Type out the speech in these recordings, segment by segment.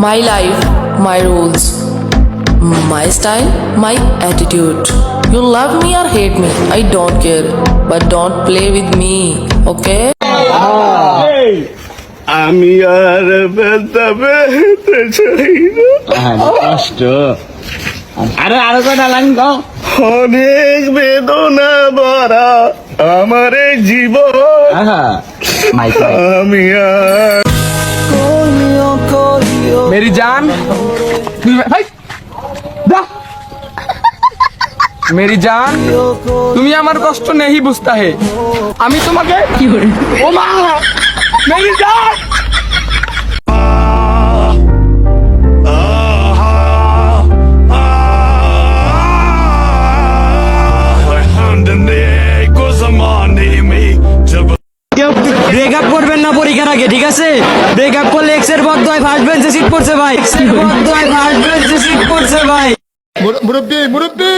My life, my rules, my style, my attitude. You love me or hate me, I don't care. But don't play with me, okay? আমি আর ব্যথা পেতে চাই না। কষ্ট আরো কটা লাইন গাও। অনেক বেদনা ভরা আমার এই জীবন, আমি আর मेरी जान मेरी जान তুমি আমার কষ্ট नहीं বুঝতা হে আমি তোমাকে কি করে ও মা मेरी जान ব্রেকআপ করবেন না পরীক্ষার আগে, ঠিক আছে? ব্রেকআপ করলে এক্স এর বদদয় ফার্স্ট বেঞ্চে সিট পড়ছে ভাই, বদদয় ফার্স্ট বেঞ্চে সিট পড়ছে ভাই। মুরব্বি মুরব্বি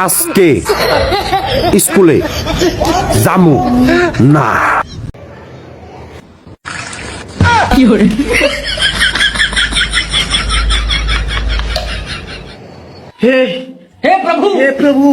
আজকে স্কুলে যামু না। हे प्रभु, हे प्रभु,